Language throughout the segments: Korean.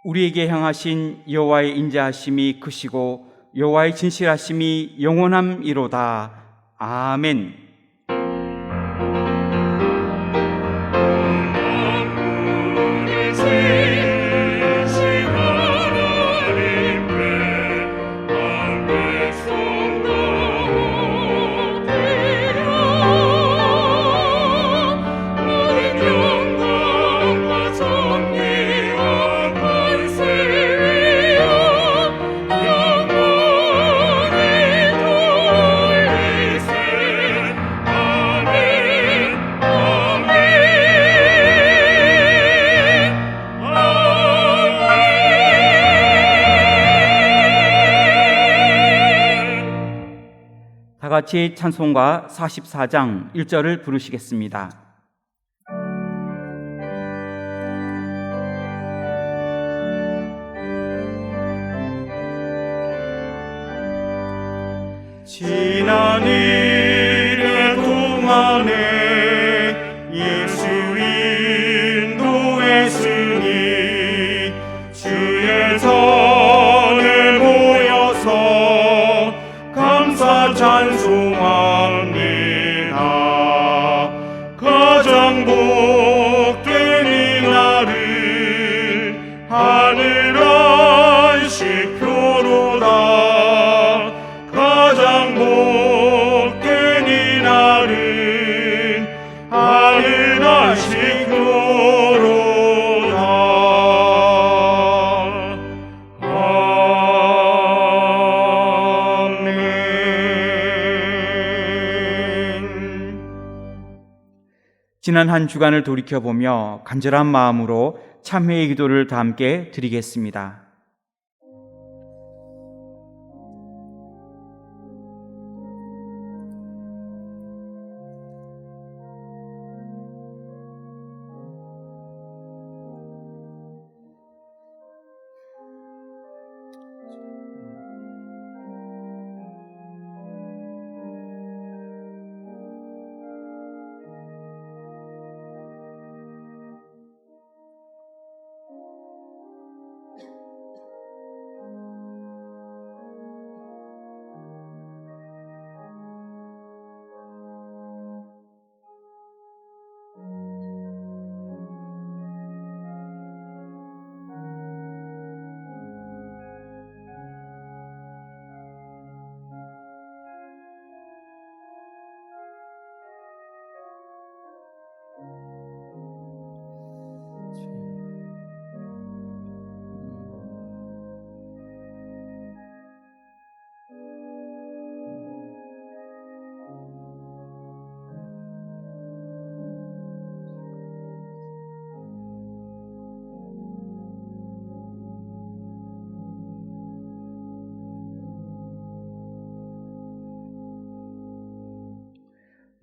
우리에게 향하신 여호와의 인자하심이 크시고 여호와의 진실하심이 영원함이로다. 아멘. 다 같이 찬송가 44장 1절을 부르시겠습니다. 지난 일의 동안에 예수 인도했으니 주의 전에 모여서 감사 찬송합니다. 가장 복된 이날을 하늘 안식표로다. 가장 복된 이날은 하늘 안식표로다. 아멘. 지난 한 주간을 돌이켜보며 간절한 마음으로 참회의 기도를 다 함께 드리겠습니다.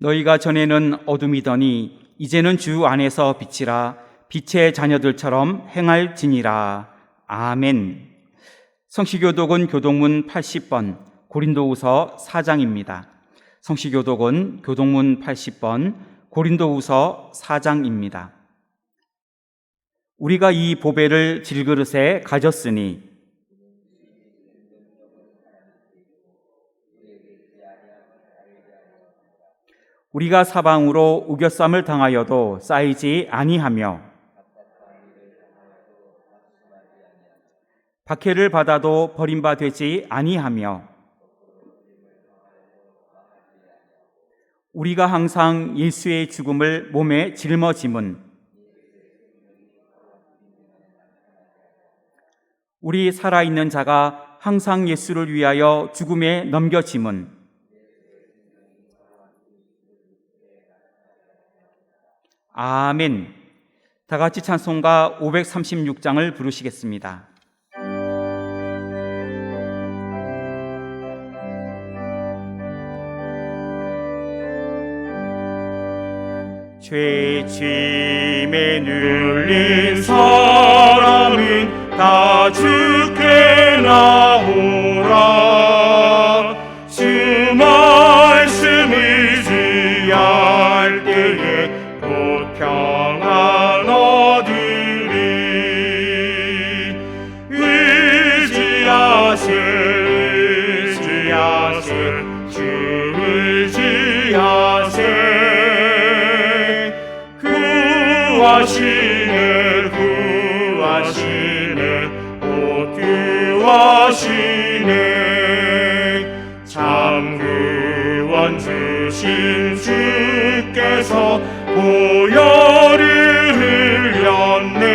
너희가 전에는 어둠이더니 이제는 주 안에서 빛이라. 빛의 자녀들처럼 행할지니라. 아멘. 성시교독은 교독문 80번 고린도후서 4장입니다. 성시교독은 교독문 80번 고린도후서 4장입니다. 우리가 이 보배를 질그릇에 가졌으니 우리가 사방으로 우겨쌈을 당하여도 쌓이지 아니하며 박해를 받아도 버림받지 아니하며 우리가 항상 예수의 죽음을 몸에 짊어짐은 우리 살아있는 자가 항상 예수를 위하여 죽음에 넘겨짐은 아멘. 다 같이 찬송가 536장을 부르시겠습니다. 죄짐에 눌린 사람은 다 주께 나오라. 주 말씀 의지할 때에 곧 평안 얻으리. 곧 구하시네. 참 구원 주신 주께서 보혈을 흘렸네.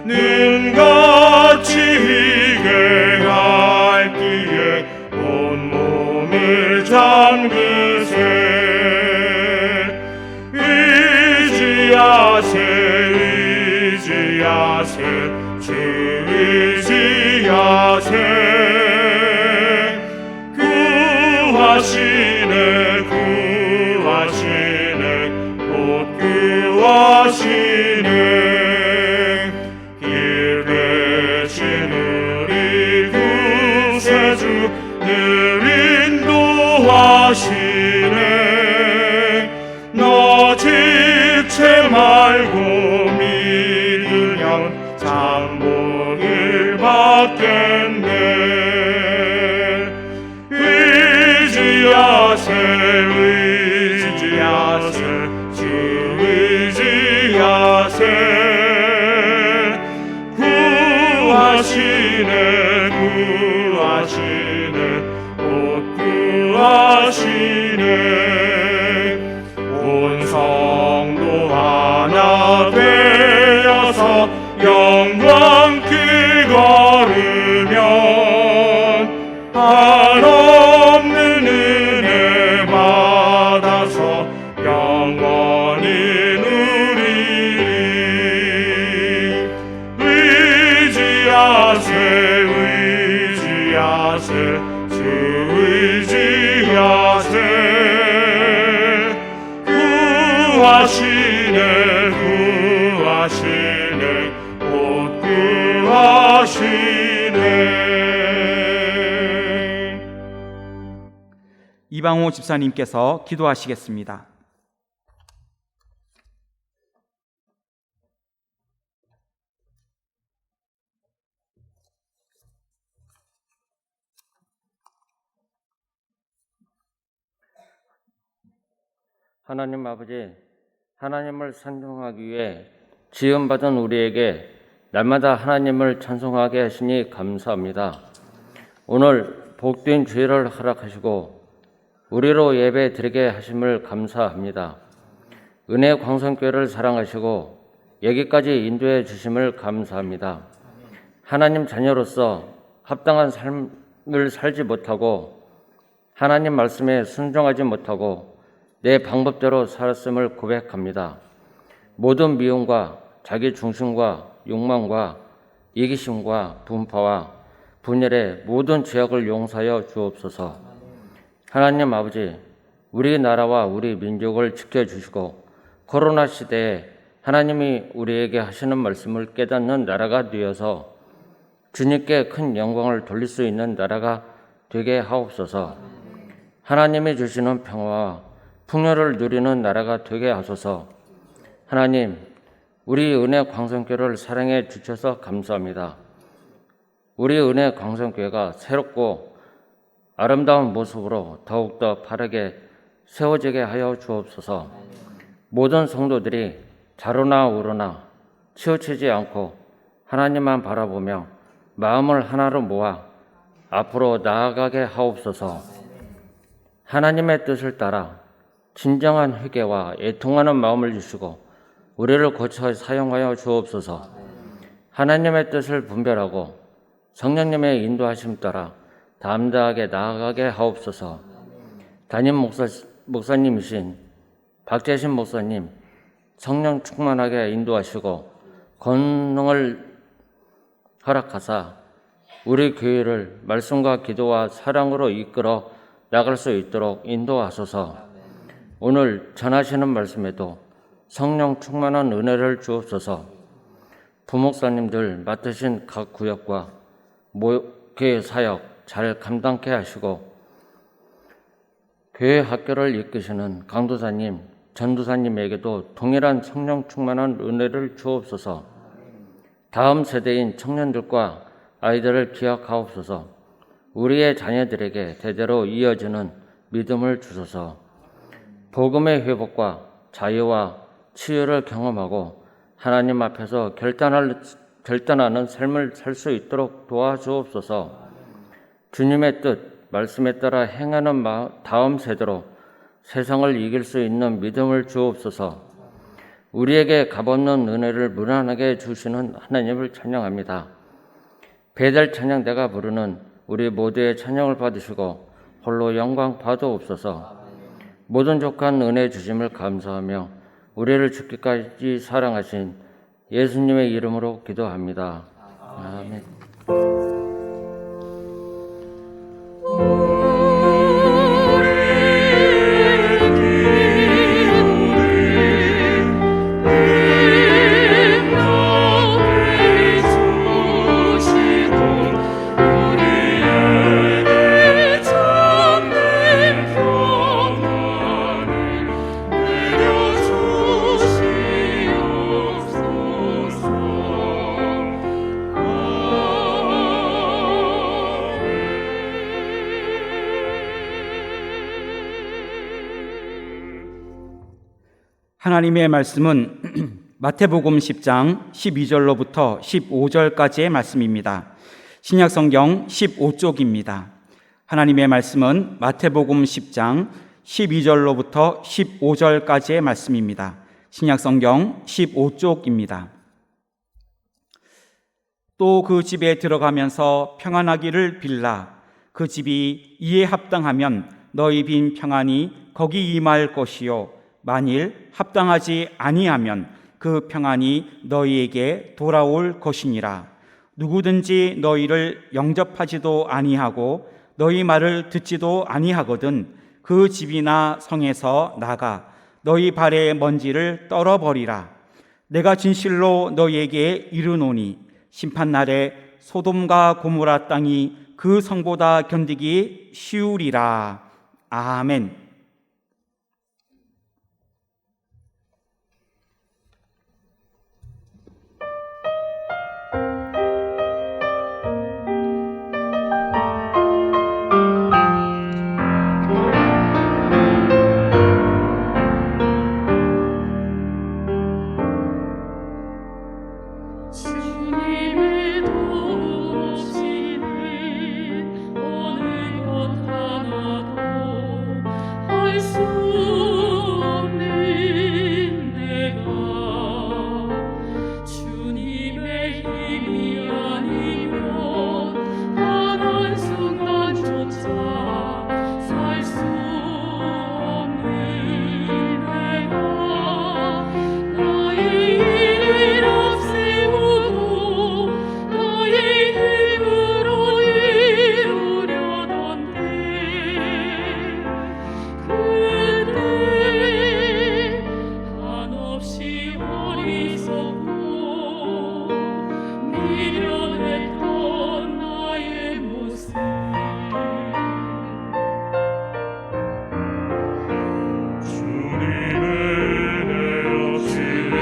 눈같이 희게 할기에 온몸을 잠그세. 의지하세 주 의지하세. 구하시네 곧 구하시네. 길 대신 우리 구세주 늘 인도하시네. 너 지체 말고 믿으면 참 복을 받겠네. 의지하세 주 의지하세. 구하시네 곧 구하시네. 온 성도 하나 되어서 영광길 걸으면 한없는 은혜 받아서 영원히 누리리. 의지하세 주 의지하세. 구하시네 곧 구하시네. 이방호 집사님께서 기도하시겠습니다. 하나님 아버지, 하나님을 찬송하기 위해 지음받은 우리에게 날마다 하나님을 찬송하게 하시니 감사합니다. 오늘 복된 주일을 허락하시고 우리로 예배 드리게 하심을 감사합니다. 은혜 광성교회를 사랑하시고 여기까지 인도해 주심을 감사합니다. 하나님 자녀로서 합당한 삶을 살지 못하고 하나님 말씀에 순종하지 못하고 내 방법대로 살았음을 고백합니다. 모든 미움과 자기 중심과 욕망과 이기심과 분파와 분열의 모든 죄악을 용서하여 주옵소서. 하나님 아버지, 우리나라와 우리 민족을 지켜주시고 코로나 시대에 하나님이 우리에게 하시는 말씀을 깨닫는 나라가 되어서 주님께 큰 영광을 돌릴 수 있는 나라가 되게 하옵소서. 하나님이 주시는 평화와 풍요를 누리는 나라가 되게 하소서. 하나님, 우리 은혜 광성교회를 사랑해 주셔서 감사합니다. 우리 은혜 광성교회가 새롭고 아름다운 모습으로 더욱더 바르게 세워지게 하여 주옵소서. 모든 성도들이 좌로나 우로나 치우치지 않고 하나님만 바라보며 마음을 하나로 모아 앞으로 나아가게 하옵소서. 하나님의 뜻을 따라 진정한 회개와 애통하는 마음을 주시고 우리를 고쳐 사용하여 주옵소서. 하나님의 뜻을 분별하고 성령님의 인도하심 따라 담대하게 나아가게 하옵소서. 담임 목사님이신 박재신 목사님 성령 충만하게 인도하시고 권능을 허락하사 우리 교회를 말씀과 기도와 사랑으로 이끌어 나갈 수 있도록 인도하소서. 오늘 전하시는 말씀에도 성령 충만한 은혜를 주옵소서. 부목사님들 맡으신 각 구역과 교회 사역 잘 감당케 하시고 교회 학교를 이끄시는 강도사님, 전도사님에게도 동일한 성령 충만한 은혜를 주옵소서. 다음 세대인 청년들과 아이들을 기억하옵소서. 우리의 자녀들에게 대대로 이어지는 믿음을 주소서. 복음의 회복과 자유와 치유를 경험하고 하나님 앞에서 결단하는 삶을 살 수 있도록 도와주옵소서. 주님의 뜻, 말씀에 따라 행하는 다음 세대로 세상을 이길 수 있는 믿음을 주옵소서. 우리에게 값없는 은혜를 무한하게 주시는 하나님을 찬양합니다. 배달 찬양대가 부르는 우리 모두의 찬양을 받으시고 홀로 영광 받아옵소서. 모든 족한 은혜 주심을 감사하며 우리를 죽기까지 사랑하신 예수님의 이름으로 기도합니다. 아멘. 하나님의 말씀은 마태복음 10장 12절로부터 15절까지의 말씀입니다. 신약성경 15쪽입니다. 하나님의 말씀은 마태복음 10장 12절로부터 15절까지의 말씀입니다. 신약성경 15쪽입니다. 또 그 집에 들어가면서 평안하기를 빌라. 그 집이 이에 합당하면 너희 빈 평안이 거기 임할 것이요 만일 합당하지 아니하면 그 평안이 너희에게 돌아올 것이니라. 누구든지 너희를 영접하지도 아니하고 너희 말을 듣지도 아니하거든 그 집이나 성에서 나가 너희 발의 먼지를 떨어버리라. 내가 진실로 너희에게 이르노니 심판날에 소돔과 고모라 땅이 그 성보다 견디기 쉬우리라. 아멘. 주님의 도움 없이는 어느 것 하나도 할 수 없는 내가 주님의 힘이 아니면 단 한순간조차 살 수 없는 내가 나의 일을 앞세우고 나의 힘으로 이루려던데 그때 한없이 어리석고 미련했던 나의 모습 주님의 은혜 없이는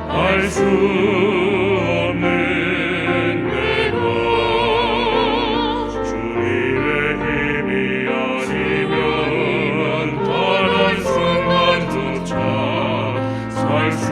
할 수 없는 내가 주님의 힘이 아니면 단 한순간조차 살 수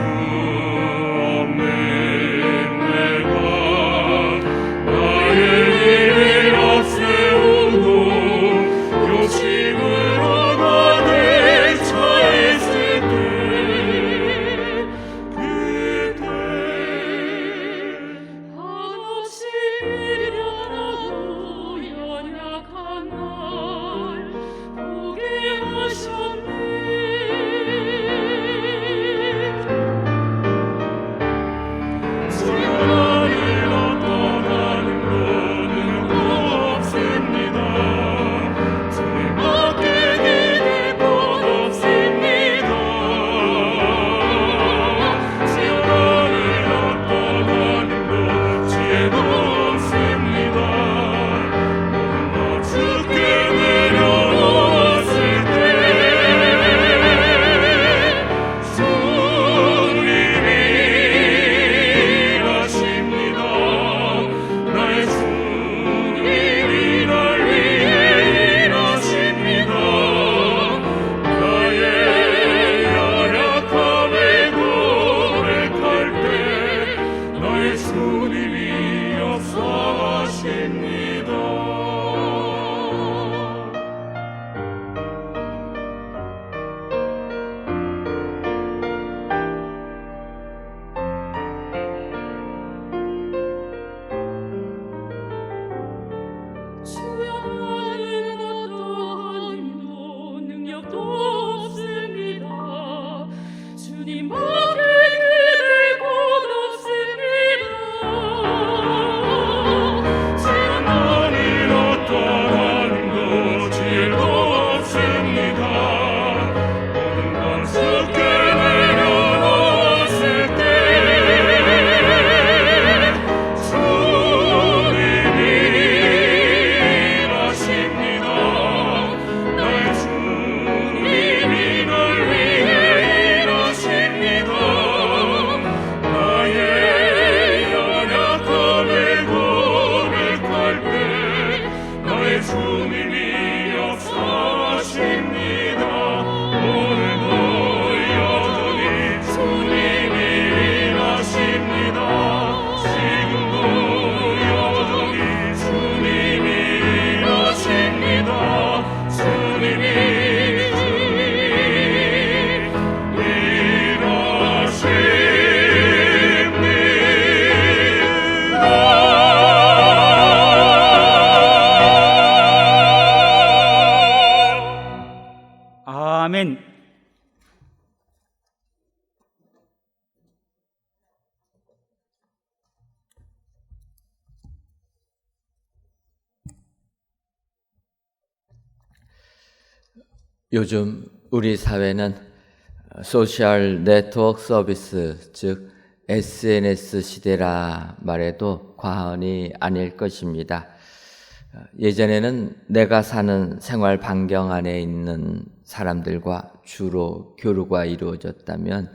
아멘. 요즘 우리 사회는 소셜 네트워크 서비스, 즉 SNS 시대라 말해도 과언이 아닐 것입니다. 예전에는 내가 사는 생활 반경 안에 있는 사람들과 주로 교류가 이루어졌다면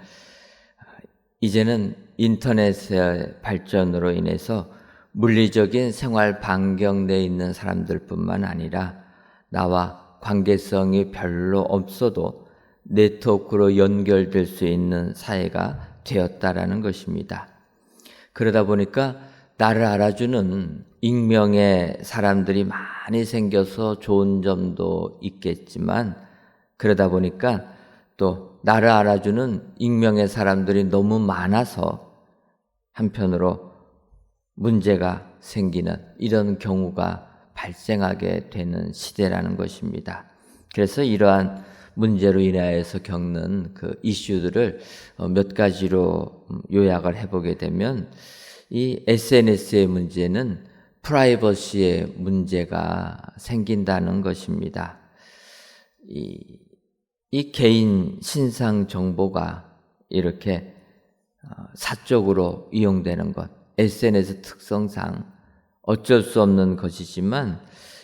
이제는 인터넷의 발전으로 인해서 물리적인 생활 반경 내에 있는 사람들뿐만 아니라 나와 관계성이 별로 없어도 네트워크로 연결될 수 있는 사회가 되었다라는 것입니다. 그러다 보니까 나를 알아주는 익명의 사람들이 많이 생겨서 좋은 점도 있겠지만, 그러다 보니까 또 나를 알아주는 익명의 사람들이 너무 많아서 한편으로 문제가 생기는 이런 경우가 발생하게 되는 시대라는 것입니다. 그래서 이러한 문제로 인하여서 겪는 그 이슈들을 몇 가지로 요약을 해보게 되면, 이 SNS의 문제는 프라이버시의 문제가 생긴다는 것입니다. 이 개인 신상 정보가 이렇게 사적으로 이용되는 것, SNS 특성상 어쩔 수 없는 것이지만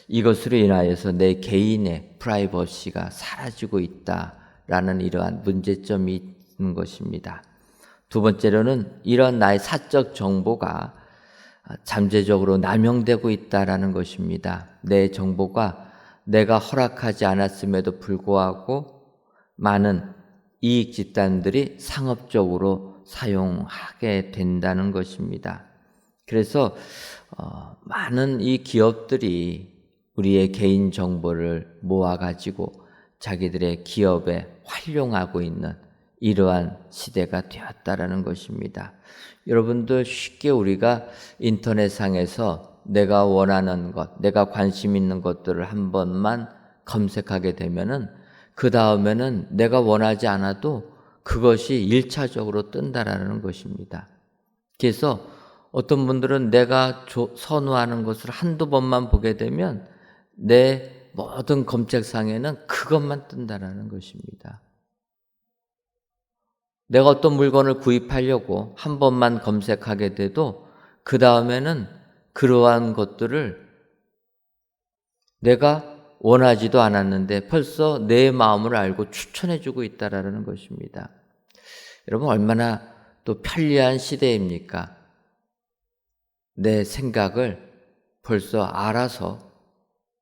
이것으로 인하여서 내 개인의 프라이버시가 사라지고 있다라는 이러한 문제점이 있는 것입니다. 두 번째로는 이런 나의 사적 정보가 잠재적으로 남용되고 있다라는 것입니다. 내 정보가 내가 허락하지 않았음에도 불구하고 많은 이익 집단들이 상업적으로 사용하게 된다는 것입니다. 그래서 많은 이 기업들이 우리의 개인 정보를 모아가지고 자기들의 기업에 활용하고 있는 이러한 시대가 되었다라는 것입니다. 여러분들 쉽게 우리가 인터넷상에서 내가 원하는 것, 내가 관심 있는 것들을 한 번만 검색하게 되면은 그 다음에는 내가 원하지 않아도 그것이 1차적으로 뜬다라는 것입니다. 그래서 어떤 분들은 내가 선호하는 것을 한두 번만 보게 되면 내 모든 검색상에는 그것만 뜬다라는 것입니다. 내가 어떤 물건을 구입하려고 한 번만 검색하게 돼도 그 다음에는 그러한 것들을 내가 원하지도 않았는데 벌써 내 마음을 알고 추천해주고 있다라는 것입니다. 여러분, 얼마나 또 편리한 시대입니까? 내 생각을 벌써 알아서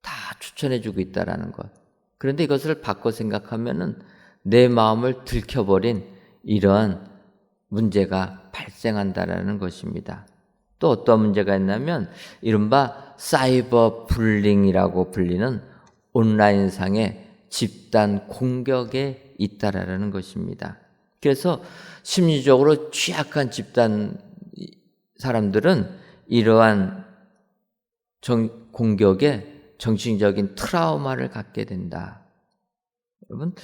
다 추천해주고 있다라는 것. 그런데 이것을 바꿔 생각하면은 내 마음을 들켜버린 이러한 문제가 발생한다라는 것입니다. 또 어떤 문제가 있냐면 이른바 사이버 불링이라고 불리는 온라인상의 집단 공격에 있다라는 것입니다. 그래서 심리적으로 취약한 집단 사람들은 이러한 공격에 정신적인 트라우마를 갖게 된다. 여러분,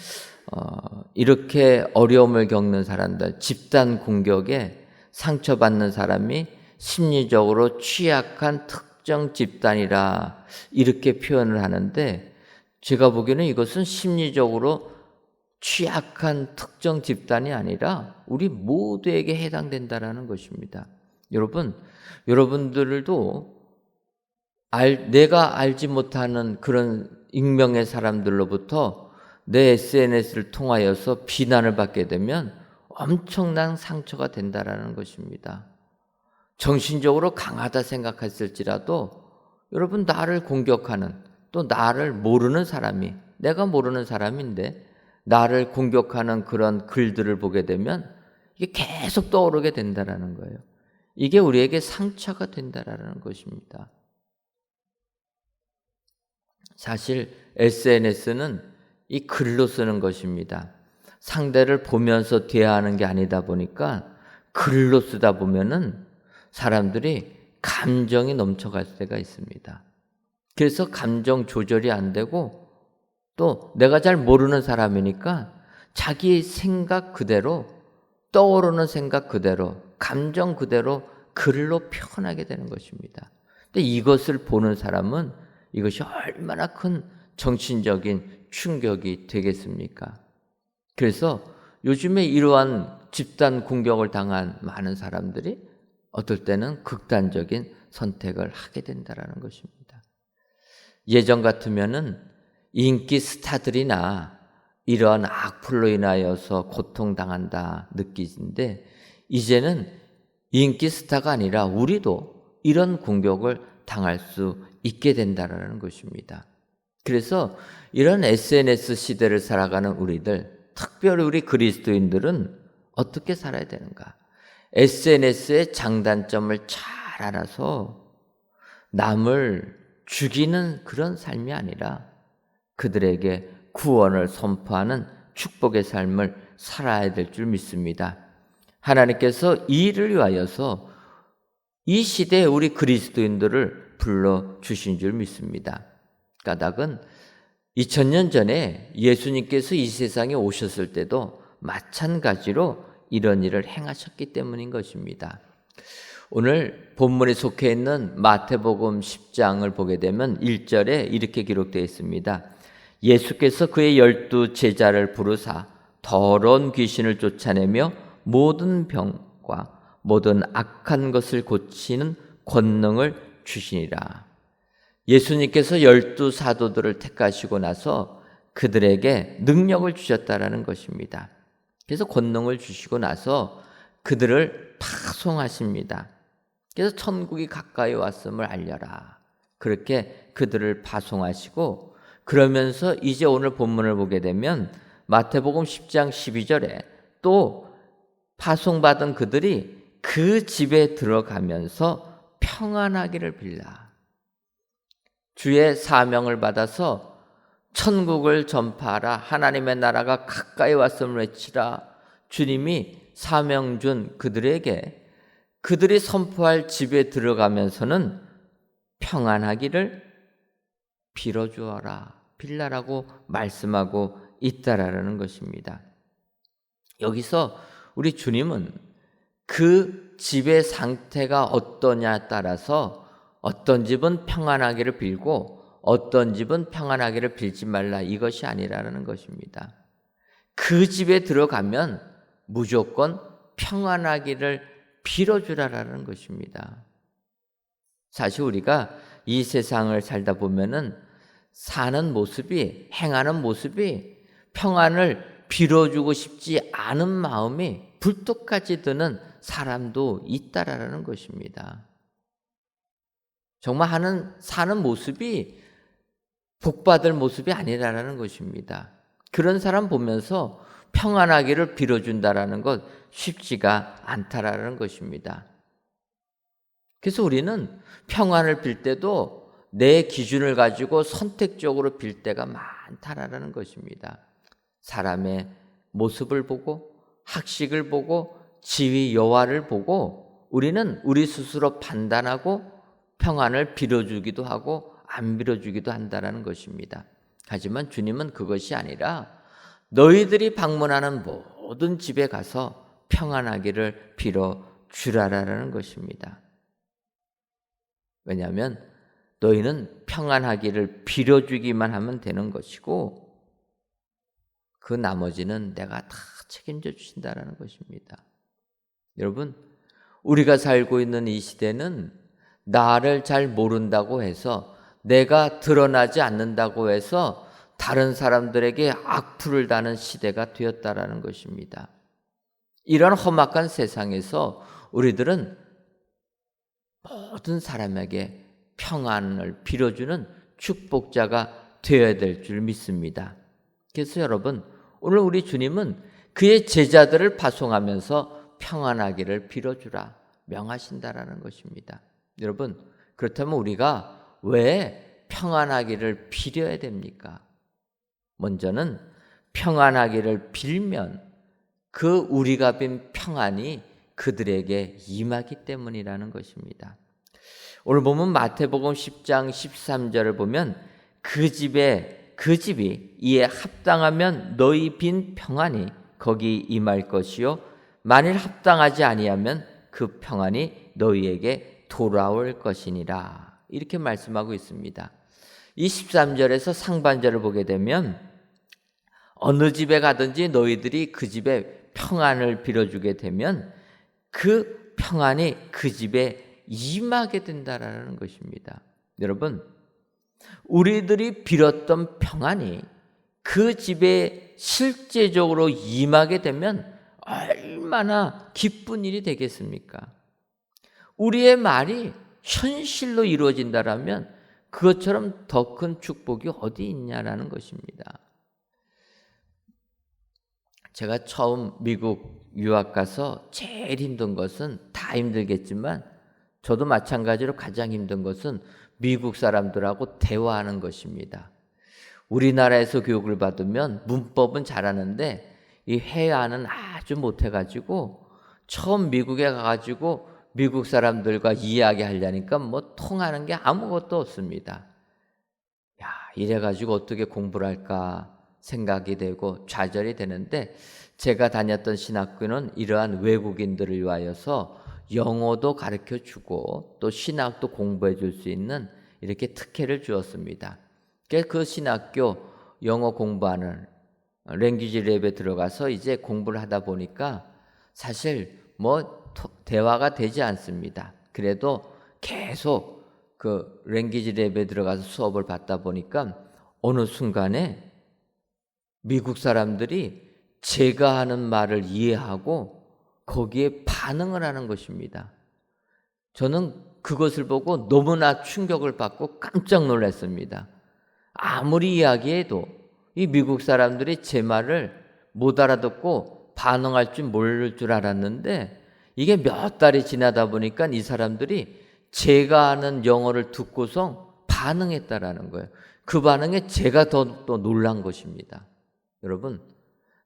이렇게 어려움을 겪는 사람들, 집단 공격에 상처받는 사람이 심리적으로 취약한 특정 집단이라 이렇게 표현을 하는데, 제가 보기에는 이것은 심리적으로 취약한 특정 집단이 아니라 우리 모두에게 해당된다라는 것입니다. 여러분들도 내가 알지 못하는 그런 익명의 사람들로부터 내 SNS를 통하여서 비난을 받게 되면 엄청난 상처가 된다라는 것입니다. 정신적으로 강하다 생각했을지라도 여러분, 나를 공격하는, 또 나를 모르는 사람이, 내가 모르는 사람인데 나를 공격하는 그런 글들을 보게 되면 이게 계속 떠오르게 된다라는 거예요. 이게 우리에게 상처가 된다라는 것입니다. 사실 SNS는 이 글로 쓰는 것입니다. 상대를 보면서 대화하는 게 아니다 보니까 글로 쓰다 보면은 사람들이 감정이 넘쳐갈 때가 있습니다. 그래서 감정 조절이 안 되고 또 내가 잘 모르는 사람이니까 자기 생각 그대로, 떠오르는 생각 그대로, 감정 그대로 글로 표현하게 되는 것입니다. 근데 이것을 보는 사람은 이것이 얼마나 큰 정신적인 충격이 되겠습니까? 그래서 요즘에 이러한 집단 공격을 당한 많은 사람들이 어떨 때는 극단적인 선택을 하게 된다는 것입니다. 예전 같으면은 인기 스타들이나 이러한 악플로 인하여서 고통당한다 느끼는데, 이제는 인기 스타가 아니라 우리도 이런 공격을 당할 수 있게 된다는 것입니다. 그래서 이런 SNS 시대를 살아가는 우리들, 특별히 우리 그리스도인들은 어떻게 살아야 되는가? SNS의 장단점을 잘 알아서 남을 죽이는 그런 삶이 아니라 그들에게 구원을 선포하는 축복의 삶을 살아야 될 줄 믿습니다. 하나님께서 이 일을 위하여서 이 시대에 우리 그리스도인들을 불러주신 줄 믿습니다. 까닭은 2000년 전에 예수님께서 이 세상에 오셨을 때도 마찬가지로 이런 일을 행하셨기 때문인 것입니다. 오늘 본문에 속해 있는 마태복음 10장을 보게 되면 1절에 이렇게 기록되어 있습니다. 예수께서 그의 12 제자를 부르사 더러운 귀신을 쫓아내며 모든 병과 모든 악한 것을 고치는 권능을 주시니라. 예수님께서 12 사도들을 택하시고 나서 그들에게 능력을 주셨다라는 것입니다. 그래서 권능을 주시고 나서 그들을 파송하십니다. 그래서 천국이 가까이 왔음을 알려라. 그렇게 그들을 파송하시고, 그러면서 이제 오늘 본문을 보게 되면 마태복음 10장 12절에 또 파송받은 그들이 그 집에 들어가면서 평안하기를 빌라. 주의 사명을 받아서 천국을 전파하라. 하나님의 나라가 가까이 왔음을 외치라. 주님이 사명 준 그들에게 그들이 선포할 집에 들어가면서는 평안하기를 빌어주어라, 빌라라고 말씀하고 있다라는 것입니다. 여기서 우리 주님은 그 집의 상태가 어떠냐에 따라서 어떤 집은 평안하기를 빌고 어떤 집은 평안하기를 빌지 말라, 이것이 아니라는 것입니다. 그 집에 들어가면 무조건 평안하기를 빌어주라라는 것입니다. 사실 우리가 이 세상을 살다 보면은 사는 모습이, 행하는 모습이 평안을 빌어주고 싶지 않은 마음이 불뚝같이 드는 사람도 있다라는 것입니다. 정말 사는 모습이 복받을 모습이 아니라는 것입니다. 그런 사람 보면서 평안하기를 빌어준다라는 것 쉽지가 않다라는 것입니다. 그래서 우리는 평안을 빌 때도 내 기준을 가지고 선택적으로 빌 때가 많다라는 것입니다. 사람의 모습을 보고, 학식을 보고, 지위 여하를 보고 우리는 우리 스스로 판단하고 평안을 빌어주기도 하고 안 빌어주기도 한다는 것입니다. 하지만 주님은 그것이 아니라 너희들이 방문하는 모든 집에 가서 평안하기를 빌어주라라는 것입니다. 왜냐하면 너희는 평안하기를 빌어주기만 하면 되는 것이고 그 나머지는 내가 다 책임져 주신다라는 것입니다. 여러분, 우리가 살고 있는 이 시대는 나를 잘 모른다고 해서, 내가 드러나지 않는다고 해서 다른 사람들에게 악플을 다는 시대가 되었다라는 것입니다. 이런 험악한 세상에서 우리들은 모든 사람에게 평안을 빌어주는 축복자가 되어야 될 줄 믿습니다. 그래서 여러분, 오늘 우리 주님은 그의 제자들을 파송하면서 평안하기를 빌어주라 명하신다라는 것입니다. 여러분, 그렇다면 우리가 왜 평안하기를 빌어야 됩니까? 먼저는 평안하기를 빌면 그 우리가 빈 평안이 그들에게 임하기 때문이라는 것입니다. 오늘 보면 마태복음 10장 13절을 보면 그 집에 그 집이 이에 합당하면 너희 빈 평안이 거기 임할 것이요 만일 합당하지 아니하면 그 평안이 너희에게 돌아올 것이니라. 이렇게 말씀하고 있습니다. 이 13절에서 상반절을 보게 되면 어느 집에 가든지 너희들이 그 집에 평안을 빌어주게 되면 그 평안이 그 집에 임하게 된다라는 것입니다. 여러분, 우리들이 빌었던 평안이 그 집에 실제적으로 임하게 되면 얼마나 기쁜 일이 되겠습니까? 우리의 말이 현실로 이루어진다라면 그것처럼 더 큰 축복이 어디 있냐라는 것입니다. 제가 처음 미국 유학 가서 제일 힘든 것은, 다 힘들겠지만 저도 마찬가지로 가장 힘든 것은 미국 사람들하고 대화하는 것입니다. 우리나라에서 교육을 받으면 문법은 잘하는데 이 회화는 아주 못해가지고 처음 미국에 가가지고 미국 사람들과 이야기하려니까 뭐 통하는 게 아무것도 없습니다. 야, 이래가지고 어떻게 공부를 할까 생각이 되고 좌절이 되는데, 제가 다녔던 신학교는 이러한 외국인들을 위하여서 영어도 가르쳐주고 또 신학도 공부해 줄 수 있는 이렇게 특혜를 주었습니다. 그 신학교 영어 공부하는 랭귀지 랩에 들어가서 이제 공부를 하다 보니까 사실 뭐 대화가 되지 않습니다. 그래도 계속 그 랭귀지 랩에 들어가서 수업을 받다 보니까 어느 순간에 미국 사람들이 제가 하는 말을 이해하고 거기에 반응을 하는 것입니다. 저는 그것을 보고 너무나 충격을 받고 깜짝 놀랐습니다. 아무리 이야기해도 이 미국 사람들이 제 말을 못 알아듣고 반응할 줄 모를 줄 알았는데, 이게 몇 달이 지나다 보니까 이 사람들이 제가 하는 영어를 듣고서 반응했다라는 거예요. 그 반응에 제가 더 놀란 것입니다. 여러분,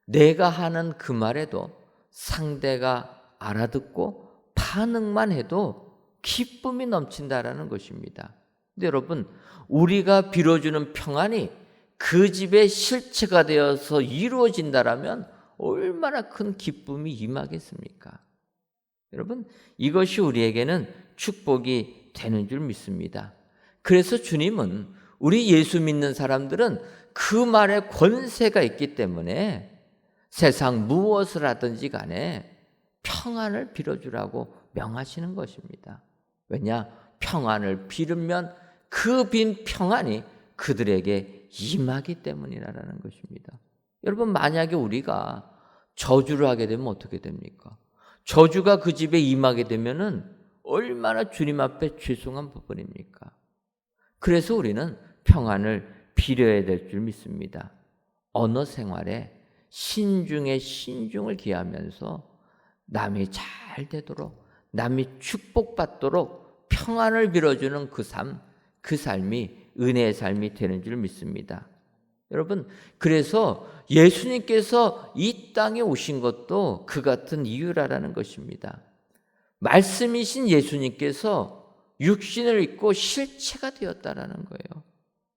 내가 하는 그 말에도 상대가 알아듣고 반응만 해도 기쁨이 넘친다라는 것입니다. 근데 여러분, 우리가 빌어주는 평안이 그 집의 실체가 되어서 이루어진다라면 얼마나 큰 기쁨이 임하겠습니까? 여러분, 이것이 우리에게는 축복이 되는 줄 믿습니다. 그래서 주님은, 우리 예수 믿는 사람들은 그 말에 권세가 있기 때문에 세상 무엇을 하든지 간에 평안을 빌어주라고 명하시는 것입니다. 왜냐? 평안을 빌으면 그 빈 평안이 그들에게 임하기 때문이라는 것입니다. 여러분, 만약에 우리가 저주를 하게 되면 어떻게 됩니까? 저주가 그 집에 임하게 되면은 얼마나 주님 앞에 죄송한 부분입니까? 그래서 우리는 평안을 빌어야 될 줄 믿습니다. 언어 생활에 신중에 신중을 기하면서 남이 잘 되도록, 남이 축복받도록 평안을 빌어주는 그 삶이 은혜의 삶이 되는 줄 믿습니다. 여러분, 그래서 예수님께서 이 땅에 오신 것도 그 같은 이유라는 것입니다. 말씀이신 예수님께서 육신을 입고 실체가 되었다라는 거예요.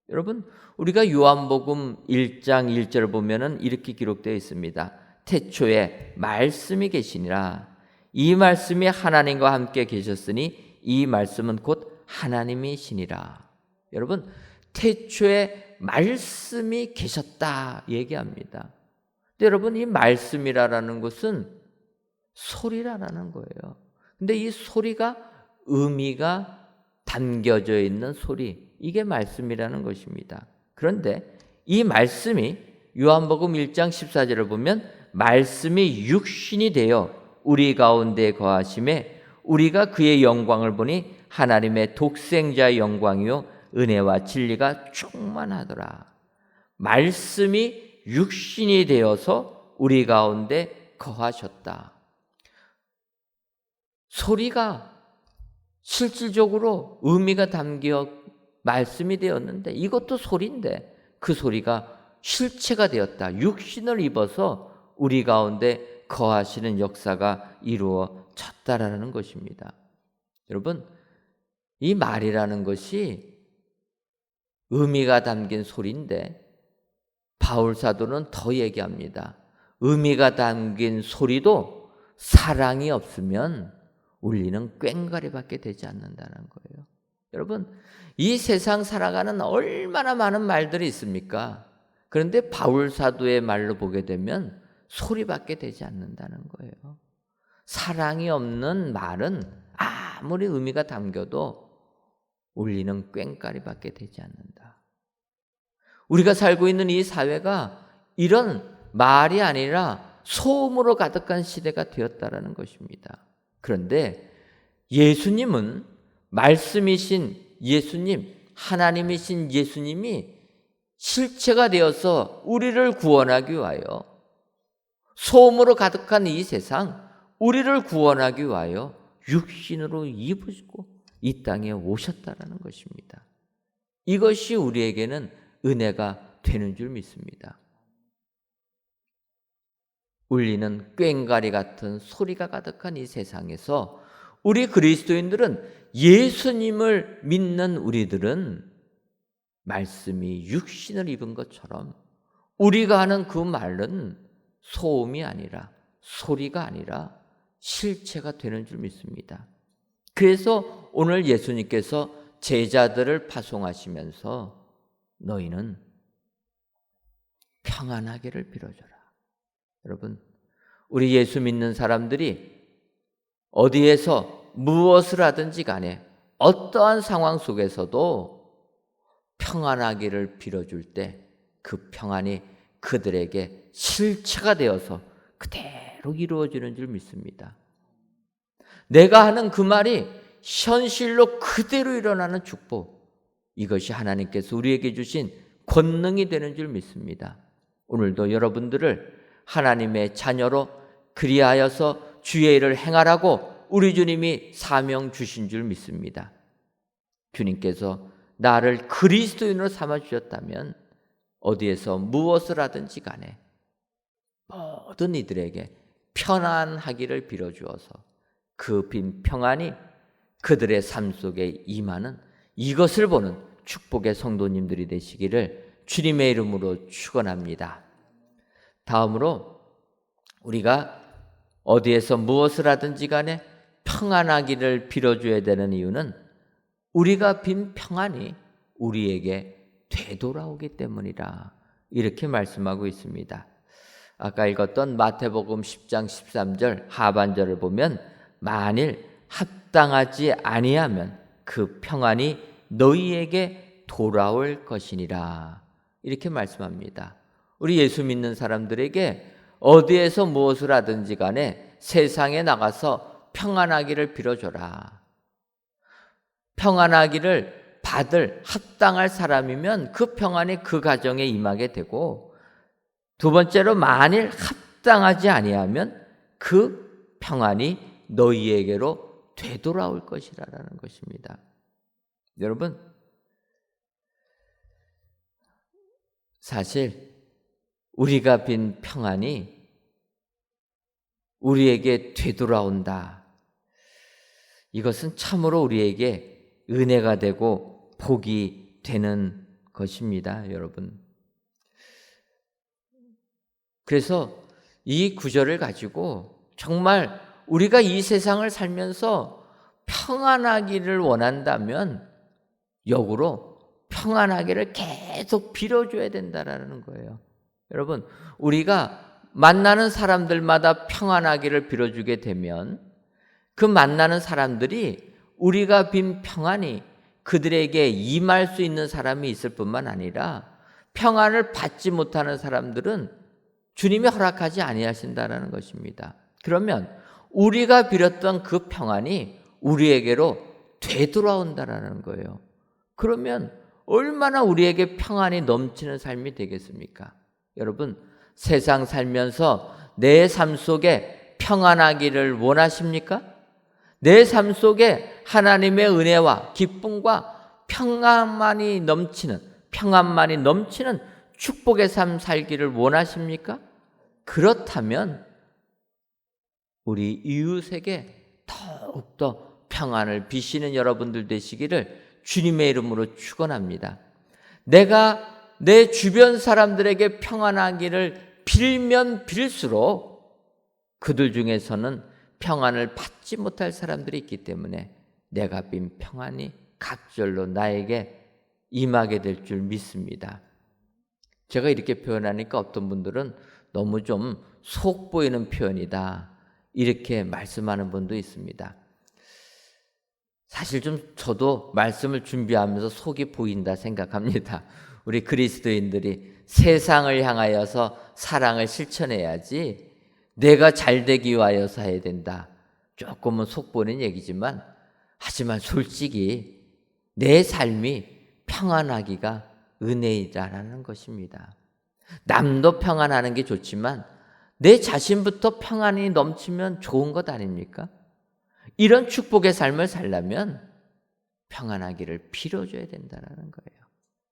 여러분, 우리가 요한복음 1장 1절을 보면은 이렇게 기록되어 있습니다. 태초에 말씀이 계시니라. 이 말씀이 하나님과 함께 계셨으니 이 말씀은 곧 하나님이시니라. 여러분, 태초에 말씀이 계셨다 얘기합니다. 근데 여러분, 이 말씀이라는 것은 소리라는 거예요. 근데 이 소리가 의미가 담겨져 있는 소리, 이게 말씀이라는 것입니다. 그런데 이 말씀이 요한복음 1장 14절을 보면 말씀이 육신이 되어 우리 가운데 거하심에 우리가 그의 영광을 보니 하나님의 독생자의 영광이요 은혜와 진리가 충만하더라. 말씀이 육신이 되어서 우리 가운데 거하셨다. 소리가 실질적으로 의미가 담겨 말씀이 되었는데, 이것도 소리인데 그 소리가 실체가 되었다. 육신을 입어서 우리 가운데 거하시는 역사가 이루어졌다라는 것입니다. 여러분, 이 말이라는 것이 의미가 담긴 소리인데 바울 사도는 더 얘기합니다. 의미가 담긴 소리도 사랑이 없으면 울리는 꽹과리밖에 되지 않는다는 거예요. 여러분, 이 세상 살아가는 얼마나 많은 말들이 있습니까? 그런데 바울 사도의 말로 보게 되면 소리밖에 되지 않는다는 거예요. 사랑이 없는 말은 아무리 의미가 담겨도 울리는 꽹과리밖에 되지 않는다. 우리가 살고 있는 이 사회가 이런 말이 아니라 소음으로 가득한 시대가 되었다라는 것입니다. 그런데 예수님은 말씀이신 예수님, 하나님이신 예수님이 실체가 되어서 우리를 구원하기 위하여 소음으로 가득한 이 세상, 우리를 구원하기 위하여 육신으로 입으시고 이 땅에 오셨다라는 것입니다. 이것이 우리에게는 은혜가 되는 줄 믿습니다. 울리는 꽹과리 같은 소리가 가득한 이 세상에서 우리 그리스도인들은, 예수님을 믿는 우리들은 말씀이 육신을 입은 것처럼 우리가 하는 그 말은 소음이 아니라, 소리가 아니라 실체가 되는 줄 믿습니다. 그래서 오늘 예수님께서 제자들을 파송하시면서 너희는 평안하기를 빌어줘라. 여러분, 우리 예수 믿는 사람들이 어디에서 무엇을 하든지 간에 어떠한 상황 속에서도 평안하기를 빌어줄 때 그 평안이 그들에게 실체가 되어서 그대로 이루어지는 줄 믿습니다. 내가 하는 그 말이 현실로 그대로 일어나는 축복, 이것이 하나님께서 우리에게 주신 권능이 되는 줄 믿습니다. 오늘도 여러분들을 하나님의 자녀로 그리하여서 주의 일을 행하라고 우리 주님이 사명 주신 줄 믿습니다. 주님께서 나를 그리스도인으로 삼아주셨다면 어디에서 무엇을 하든지 간에 모든 이들에게 편안하기를 빌어주어서 그 빈 평안이 그들의 삶 속에 임하는, 이것을 보는 축복의 성도님들이 되시기를 주님의 이름으로 축원합니다. 다음으로 우리가 어디에서 무엇을 하든지 간에 평안하기를 빌어줘야 되는 이유는 우리가 빈 평안이 우리에게 되돌아오기 때문이라, 이렇게 말씀하고 있습니다. 아까 읽었던 마태복음 10장 13절 하반절을 보면 만일 합당하지 아니하면 그 평안이 너희에게 돌아올 것이니라, 이렇게 말씀합니다. 우리 예수 믿는 사람들에게 어디에서 무엇을 하든지 간에 세상에 나가서 평안하기를 빌어줘라. 평안하기를 받을 합당할 사람이면 그 평안이 그 가정에 임하게 되고, 두 번째로 만일 합당하지 아니하면 그 평안이 너희에게로 되돌아올 것이라는 것입니다. 여러분, 사실 우리가 빈 평안이 우리에게 되돌아온다, 이것은 참으로 우리에게 은혜가 되고 복이 되는 것입니다, 여러분. 그래서 이 구절을 가지고 정말 우리가 이 세상을 살면서 평안하기를 원한다면 역으로 평안하기를 계속 빌어줘야 된다라는 거예요. 여러분, 우리가 만나는 사람들마다 평안하기를 빌어주게 되면 그 만나는 사람들이 우리가 빈 평안이 그들에게 임할 수 있는 사람이 있을 뿐만 아니라 평안을 받지 못하는 사람들은 주님이 허락하지 아니하신다라는 것입니다. 그러면 우리가 빌었던 그 평안이 우리에게로 되돌아온다라는 거예요. 그러면 얼마나 우리에게 평안이 넘치는 삶이 되겠습니까? 여러분, 세상 살면서 내 삶 속에 평안하기를 원하십니까? 내 삶 속에 하나님의 은혜와 기쁨과 평안만이 넘치는 축복의 삶 살기를 원하십니까? 그렇다면 우리 이웃에게 더욱더 평안을 비시는 여러분들 되시기를 주님의 이름으로 축원합니다. 내가 내 주변 사람들에게 평안하기를 빌면 빌수록 그들 중에서는 평안을 받지 못할 사람들이 있기 때문에 내가 빈 평안이 갑절로 나에게 임하게 될 줄 믿습니다. 제가 이렇게 표현하니까 어떤 분들은 너무 좀 속 보이는 표현이다 이렇게 말씀하는 분도 있습니다. 사실 좀 저도 말씀을 준비하면서 속이 보인다 생각합니다. 우리 그리스도인들이 세상을 향하여서 사랑을 실천해야지 내가 잘되기 위하여서 해야 된다. 조금은 속 보이는 얘기지만 하지만 솔직히 내 삶이 평안하기가 은혜이다라는 것입니다. 남도 평안하는 게 좋지만 내 자신부터 평안이 넘치면 좋은 것 아닙니까? 이런 축복의 삶을 살려면 평안하기를 빌어줘야 된다는 거예요.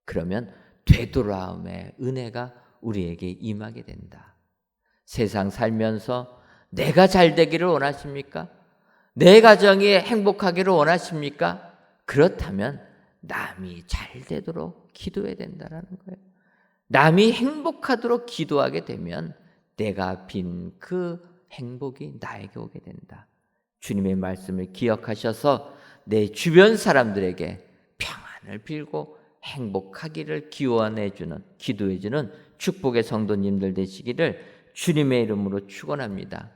그러면 되돌아옴의 은혜가 우리에게 임하게 된다. 세상 살면서 내가 잘 되기를 원하십니까? 내 가정이 행복하기를 원하십니까? 그렇다면 남이 잘 되도록 기도해야 된다는 거예요. 남이 행복하도록 기도하게 되면 내가 빈 그 행복이 나에게 오게 된다. 주님의 말씀을 기억하셔서 내 주변 사람들에게 평안을 빌고 행복하기를 기원해주는, 기도해주는 축복의 성도님들 되시기를 주님의 이름으로 축원합니다.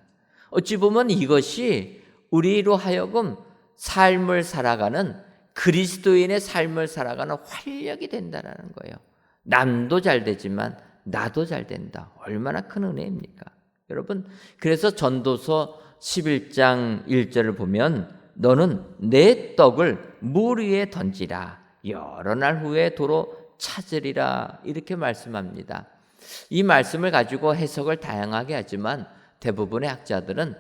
어찌 보면 이것이 우리로 하여금 삶을 살아가는, 그리스도인의 삶을 살아가는 활력이 된다는 거예요. 남도 잘 되지만 나도 잘 된다. 얼마나 큰 은혜입니까? 여러분, 그래서 전도서 11장 1절을 보면 너는 내 떡을 물 위에 던지라. 여러 날 후에 도로 찾으리라. 이렇게 말씀합니다. 이 말씀을 가지고 해석을 다양하게 하지만 대부분의 학자들은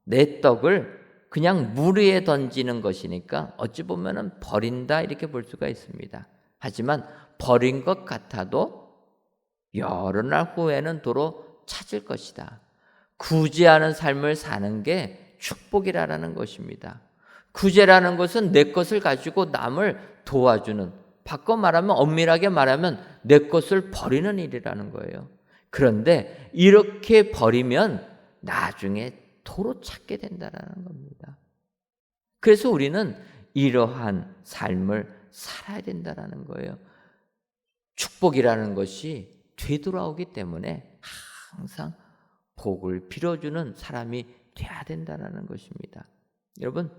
내 떡을 그냥 물 위에 던지는 것이니까 어찌 보면 버린다 이렇게 볼 수가 있습니다. 하지만 버린 것 같아도 여러 날 후에는 도로 찾을 것이다. 구제하는 삶을 사는 게 축복이라는 것입니다. 구제라는 것은 내 것을 가지고 남을 도와주는, 바꿔 말하면 엄밀하게 말하면 내 것을 버리는 일이라는 거예요. 그런데 이렇게 버리면 나중에 도로 찾게 된다는 겁니다. 그래서 우리는 이러한 삶을 살아야 된다는 거예요. 축복이라는 것이 되돌아오기 때문에 항상 복을 빌어주는 사람이 돼야 된다는 것입니다. 여러분,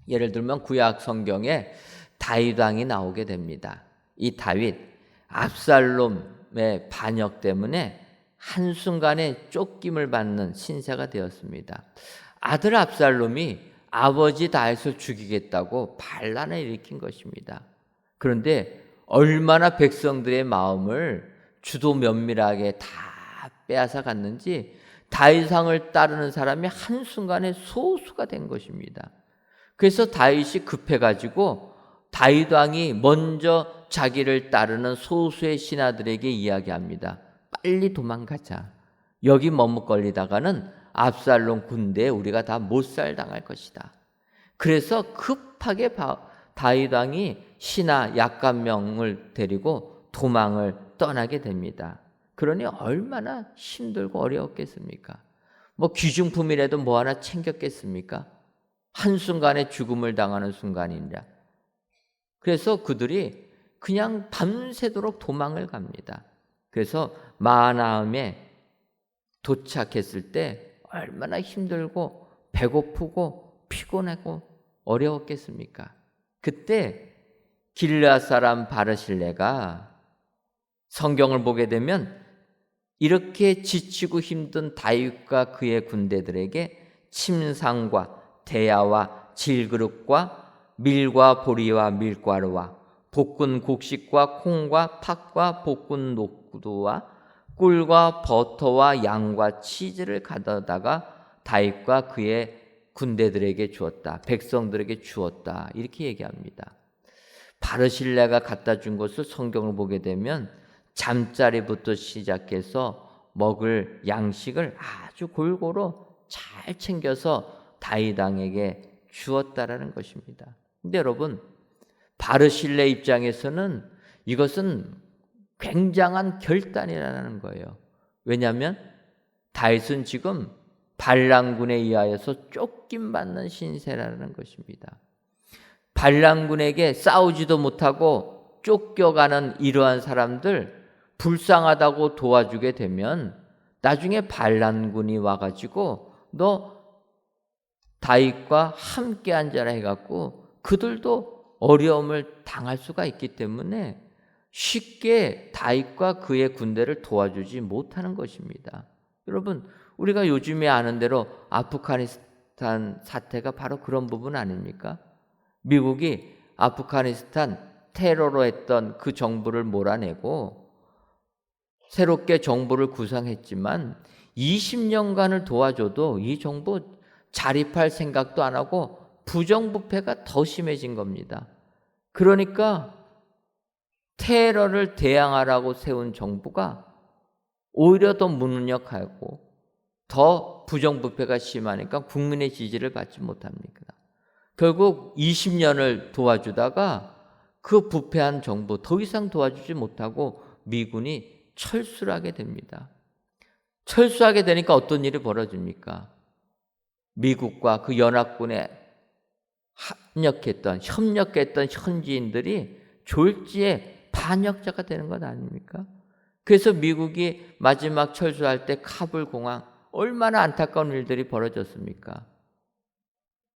예를 들면 구약 성경에 다윗 왕이 나오게 됩니다. 이 다윗, 압살롬의 반역 때문에 한순간에 쫓김을 받는 신세가 되었습니다. 아들 압살롬이 아버지 다윗을 죽이겠다고 반란을 일으킨 것입니다. 그런데 얼마나 백성들의 마음을 주도 면밀하게 다 빼앗아 갔는지 다윗왕을 따르는 사람이 한순간에 소수가 된 것입니다. 그래서 다윗이 급해가지고 다윗왕이 먼저 자기를 따르는 소수의 신하들에게 이야기합니다. 빨리 도망가자. 여기 머뭇거리다가는 압살롬 군대에 우리가 다 못살 당할 것이다. 그래서 급하게 다윗왕이 신하 약간 명을 데리고 도망을 떠나게 됩니다. 그러니 얼마나 힘들고 어려웠겠습니까? 뭐 귀중품이라도 뭐 하나 챙겼겠습니까? 한순간에 죽음을 당하는 순간이라. 그래서 그들이 그냥 밤새도록 도망을 갑니다. 그래서 마하나임에 도착했을 때 얼마나 힘들고 배고프고 피곤하고 어려웠겠습니까? 그때 길르앗 사람 바르실레가 성경을 보게 되면 이렇게 지치고 힘든 다윗과 그의 군대들에게 침상과 대야와 질그릇과 밀과 보리와 밀가루와 볶은 곡식과 콩과 팥과 볶은 녹두와 꿀과 버터와 양과 치즈를 가져다가 다윗과 그의 군대들에게 주었다. 백성들에게 주었다. 이렇게 얘기합니다. 바르실레가 갖다 준 것을 성경을 보게 되면 잠자리부터 시작해서 먹을 양식을 아주 골고루 잘 챙겨서 다윗 왕에게 주었다라는 것입니다. 근데 여러분, 바르실레 입장에서는 이것은 굉장한 결단이라는 거예요. 왜냐하면 다윗은 지금 발랑군에 의하여서 쫓김받는 신세라는 것입니다. 발랑군에게 싸우지도 못하고 쫓겨가는 이러한 사람들 불쌍하다고 도와주게 되면 나중에 발랑군이 와가지고 너 다윗과 함께 앉아라 해갖고 그들도 어려움을 당할 수가 있기 때문에 쉽게 다윗과 그의 군대를 도와주지 못하는 것입니다. 여러분, 우리가 요즘에 아는 대로 아프가니스탄 사태가 바로 그런 부분 아닙니까? 미국이 아프가니스탄 테러로 했던 그 정부를 몰아내고 새롭게 정부를 구성했지만 20년간을 도와줘도 이 정부 자립할 생각도 안 하고 부정부패가 더 심해진 겁니다. 그러니까 테러를 대항하라고 세운 정부가 오히려 더 무능력하고 더 부정부패가 심하니까 국민의 지지를 받지 못합니다. 결국 20년을 도와주다가 그 부패한 정부 더 이상 도와주지 못하고 미군이 철수를 하게 됩니다. 철수하게 되니까 어떤 일이 벌어집니까? 미국과 그 연합군에 협력했던 현지인들이 졸지에 반역자가 되는 것 아닙니까? 그래서 미국이 마지막 철수할 때 카불 공항 얼마나 안타까운 일들이 벌어졌습니까?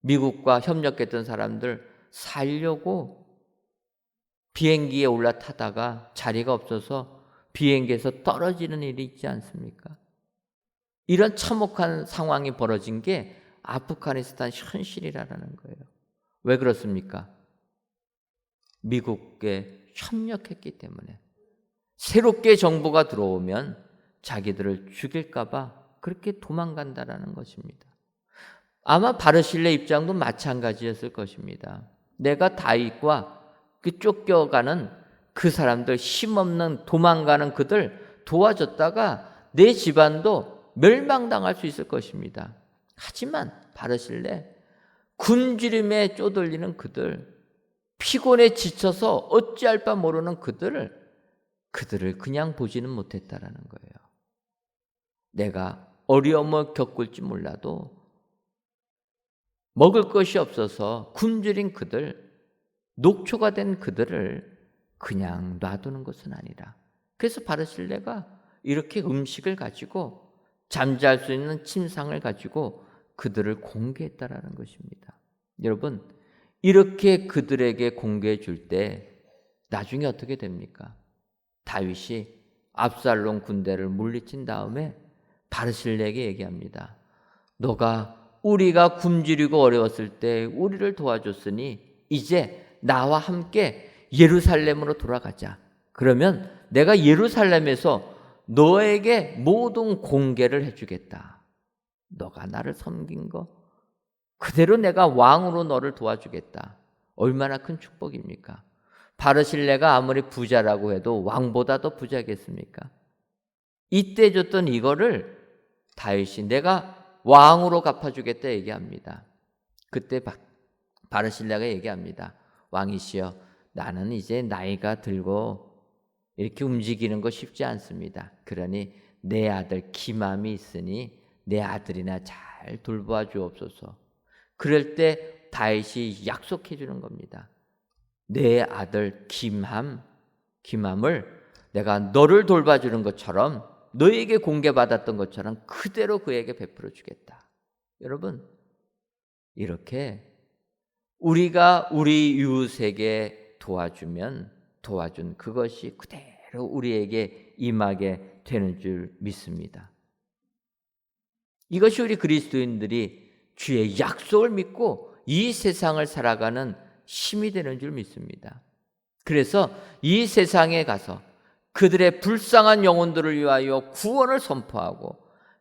미국과 협력했던 사람들 살려고 비행기에 올라타다가 자리가 없어서 비행기에서 떨어지는 일이 있지 않습니까? 이런 참혹한 상황이 벌어진 게 아프가니스탄 현실이라는 거예요. 왜 그렇습니까? 미국에 협력했기 때문에. 새롭게 정부가 들어오면 자기들을 죽일까 봐 그렇게 도망간다라는 것입니다. 아마 바르실레 입장도 마찬가지였을 것입니다. 내가 다윗과 그 쫓겨가는 그 사람들, 힘없는 도망가는 그들 도와줬다가 내 집안도 멸망당할 수 있을 것입니다. 하지만 바르실레 굶주림에 쪼들리는 그들, 피곤에 지쳐서 어찌할 바 모르는 그들을 그냥 보지는 못했다라는 거예요. 내가 어려움을 겪을지 몰라도 먹을 것이 없어서 굶주린 그들, 녹초가 된 그들을 그냥 놔두는 것은 아니라, 그래서 바르실레가 이렇게 음식을 가지고 잠잘 수 있는 침상을 가지고 그들을 공개했다라는 것입니다. 여러분, 이렇게 그들에게 공개해 줄 때 나중에 어떻게 됩니까? 다윗이 압살롬 군대를 물리친 다음에 바르실레에게 얘기합니다. 너가 우리가 굶주리고 어려웠을 때 우리를 도와줬으니 이제 나와 함께 예루살렘으로 돌아가자. 그러면 내가 예루살렘에서 너에게 모든 공개를 해주겠다. 너가 나를 섬긴 거 그대로 내가 왕으로 너를 도와주겠다. 얼마나 큰 축복입니까? 바르실레가 아무리 부자라고 해도 왕보다 더 부자겠습니까? 이때 줬던 이거를 다윗이 내가 왕으로 갚아주겠다 얘기합니다. 그때 바르실레가 얘기합니다. 왕이시여, 나는 이제 나이가 들고 이렇게 움직이는 거 쉽지 않습니다. 그러니 내 아들 기맘이 있으니 내 아들이나 잘 돌보아 주옵소서. 그럴 때 다윗이 약속해 주는 겁니다. 내 아들 김함을 내가 너를 돌봐주는 것처럼, 너에게 공개받았던 것처럼 그대로 그에게 베풀어 주겠다. 여러분, 이렇게 우리가 우리 이웃에게 도와준 그것이 그대로 우리에게 임하게 되는 줄 믿습니다. 이것이 우리 그리스도인들이 주의 약속을 믿고 이 세상을 살아가는 힘이 되는 줄 믿습니다. 그래서 이 세상에 가서 그들의 불쌍한 영혼들을 위하여 구원을 선포하고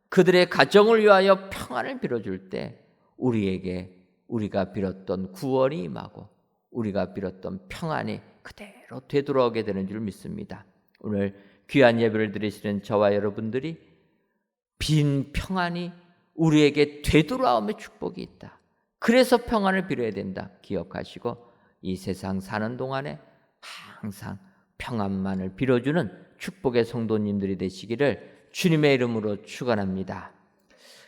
그들의 가정을 위하여 평안을 빌어줄 때 우리에게 우리가 빌었던 구원이 임하고 우리가 빌었던 평안이 그대로 되돌아오게 되는 줄 믿습니다. 오늘 귀한 예배를 드리시는 저와 여러분들이 빈 평안이 우리에게 되돌아옴의 축복이 있다. 그래서 평안을 빌어야 된다. 기억하시고 이 세상 사는 동안에 항상 평안만을 빌어주는 축복의 성도님들이 되시기를 주님의 이름으로 축원합니다.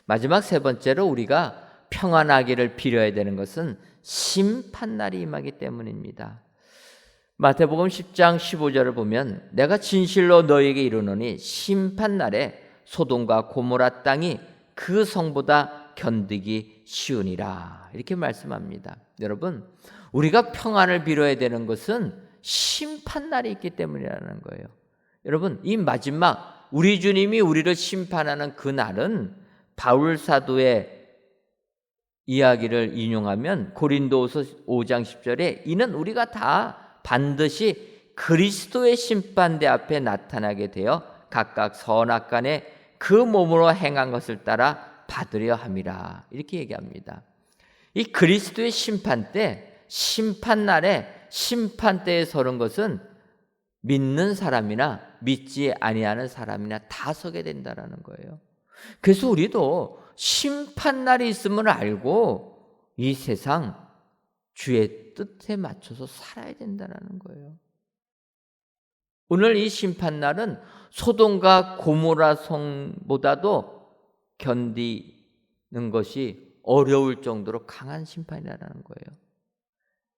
마지막 세 번째로 우리가 평안하기를 빌어야 되는 것은 심판날이 임하기 때문입니다. 마태복음 10장 15절을 보면 내가 진실로 너희에게 이르노니 심판날에 소돔과 고모라 땅이 그 성보다 견디기 쉬우니라, 이렇게 말씀합니다. 여러분, 우리가 평안을 빌어야 되는 것은 심판날이 있기 때문이라는 거예요. 여러분, 이 마지막 우리 주님이 우리를 심판하는 그 날은 바울 사도의 이야기를 인용하면 고린도후서 5장 10절에 이는 우리가 다 반드시 그리스도의 심판대 앞에 나타나게 되어 각각 선악간에 그 몸으로 행한 것을 따라 받으려 함이라, 이렇게 얘기합니다. 이 그리스도의 심판대, 심판날에 심판대에 서는 것은 믿는 사람이나 믿지 아니하는 사람이나 다 서게 된다라는 거예요. 그래서 우리도 심판날이 있음을 알고 이 세상 주의 뜻에 맞춰서 살아야 된다는 거예요. 오늘 이 심판날은 소돔과 고모라 성보다도 견디는 것이 어려울 정도로 강한 심판이라는 거예요.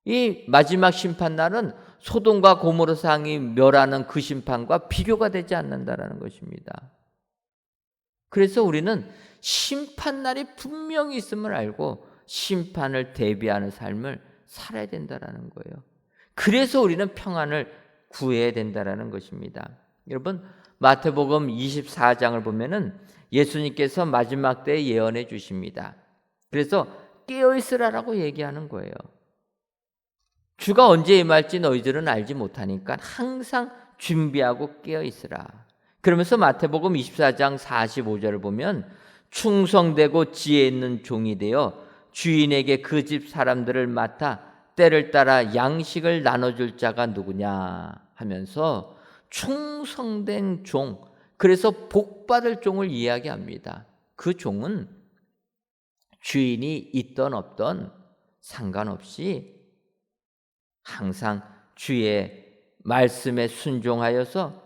이 마지막 심판날은 소돔과 고모라 상이 멸하는 그 심판과 비교가 되지 않는다는 것입니다. 그래서 우리는 심판날이 분명히 있음을 알고 심판을 대비하는 삶을 살아야 된다는 거예요. 그래서 우리는 평안을 구해야 된다는 것입니다. 여러분, 마태복음 24장을 보면은 예수님께서 마지막 때에 예언해 주십니다. 그래서 깨어있으라라고 얘기하는 거예요. 주가 언제 임할지 너희들은 알지 못하니까 항상 준비하고 깨어있으라. 그러면서 마태복음 24장 45절을 보면 충성되고 지혜 있는 종이 되어 주인에게 그 집 사람들을 맡아 때를 따라 양식을 나눠줄 자가 누구냐 하면서 충성된 종, 그래서 복받을 종을 이야기합니다. 그 종은 주인이 있던 없던 상관없이 항상 주의 말씀에 순종하여서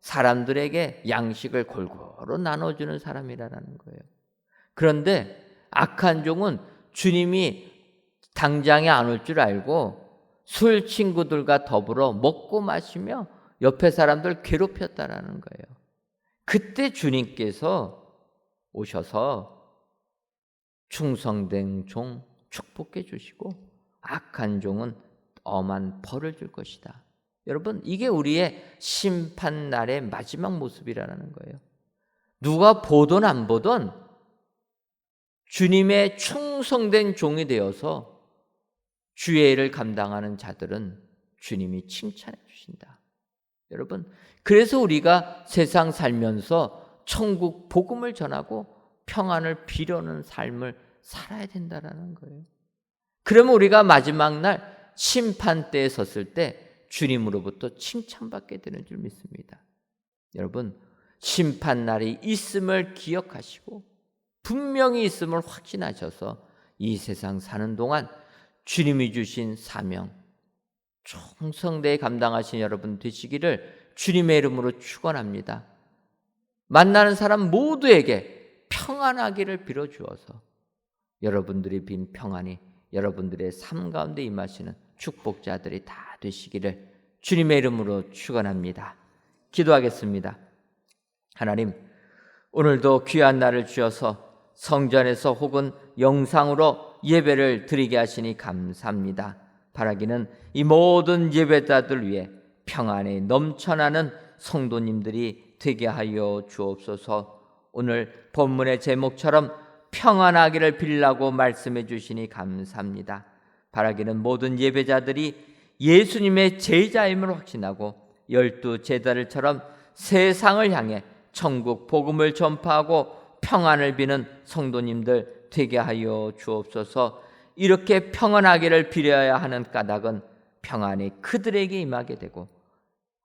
사람들에게 양식을 골고루 나눠주는 사람이라는 거예요. 그런데 악한 종은 주님이 당장에 안 올 줄 알고 술 친구들과 더불어 먹고 마시며 옆에 사람들 괴롭혔다라는 거예요. 그때 주님께서 오셔서 충성된 종 축복해 주시고 악한 종은 엄한 벌을 줄 것이다. 여러분, 이게 우리의 심판날의 마지막 모습이라는 거예요. 누가 보든 안 보든 주님의 충성된 종이 되어서 주의 일을 감당하는 자들은 주님이 칭찬해 주신다. 여러분, 그래서 우리가 세상 살면서 천국 복음을 전하고 평안을 비려는 삶을 살아야 된다는 거예요. 그러면 우리가 마지막 날 심판대에 섰을 때 주님으로부터 칭찬받게 되는 줄 믿습니다. 여러분, 심판날이 있음을 기억하시고 분명히 있음을 확신하셔서 이 세상 사는 동안 주님이 주신 사명 충성되게 감당하신 여러분 되시기를 주님의 이름으로 축원합니다. 만나는 사람 모두에게 평안하기를 빌어주어서 여러분들이 빈 평안이 여러분들의 삶 가운데 임하시는 축복자들이 다 되시기를 주님의 이름으로 축원합니다. 기도하겠습니다. 하나님, 오늘도 귀한 날을 주셔서 성전에서 혹은 영상으로 예배를 드리게 하시니 감사합니다. 바라기는 이 모든 예배자들 위해 평안에 넘쳐나는 성도님들이 되게 하여 주옵소서. 오늘 본문의 제목처럼 평안하기를 빌라고 말씀해 주시니 감사합니다. 바라기는 모든 예배자들이 예수님의 제자임을 확신하고 12 제자들처럼 세상을 향해 천국 복음을 전파하고 평안을 비는 성도님들 되게 하여 주옵소서. 이렇게 평안하기를 빌어야 하는 까닭은 평안이 그들에게 임하게 되고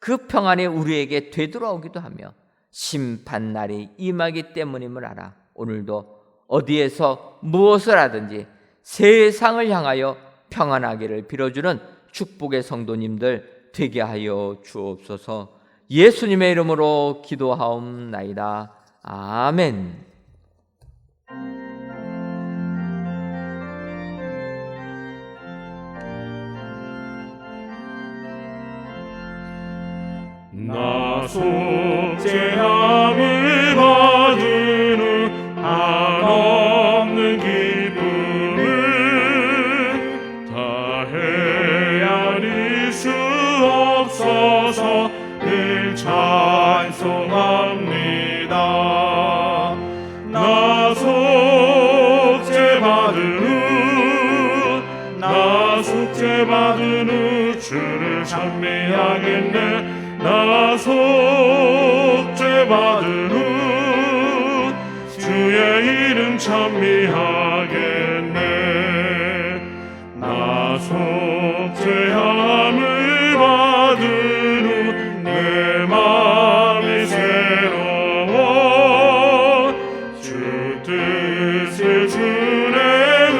그 평안이 우리에게 되돌아오기도 하며 심판날이 임하기 때문임을 알아 오늘도 어디에서 무엇을 하든지 세상을 향하여 평안하기를 빌어주는 축복의 성도님들 되게 하여 주옵소서. 예수님의 이름으로 기도하옵나이다. 아멘. 나 속죄함을 받은 후 한없는 기쁨을 다 헤아릴 수 없어서 늘 찬송합니다. 나 속죄받은 후 주를 찬미하겠네. 나 속죄받은 후 주의 이름 찬미하겠네. 나 속죄함을 받은 후 내 마음이 새로워 주 뜻을 준행하면서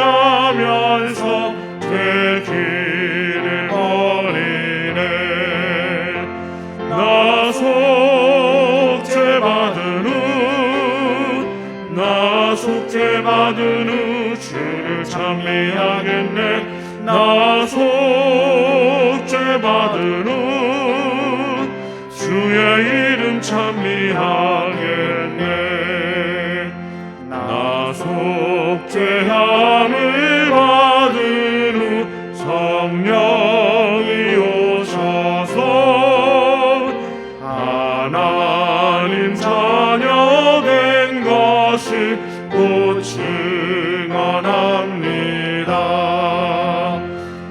내 길을 걸으네. 나 속죄받은 후 주를 찬미하겠네. 나 속죄받은 후 주의 이름 찬미하겠네. 나 속죄함을 받은 후 성령이 오셔서 하나님 자녀 된 것을 또 증언합니다.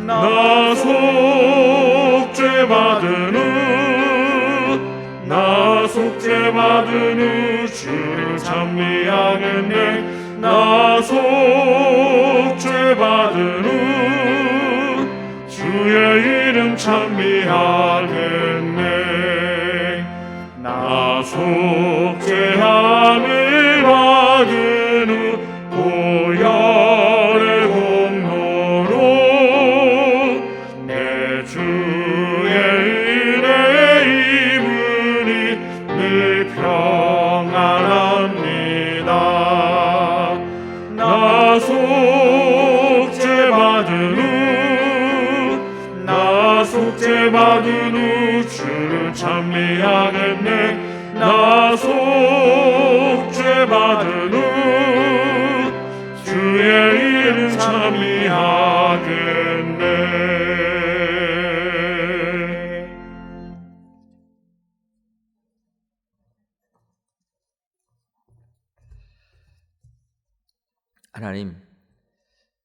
나 속죄받은 후 주를 찬미하겠네. 나 속죄받은 후 주의 이름 찬미하겠네. 나 속죄함을 받은 후 보혈의 공로로 내 주의 은혜 입으니 늘 평안합니다. 나 속죄받은 후 주를 찬미하겠네. 나 속죄받은 후 주의 이름 찬미하겠네. 하나님,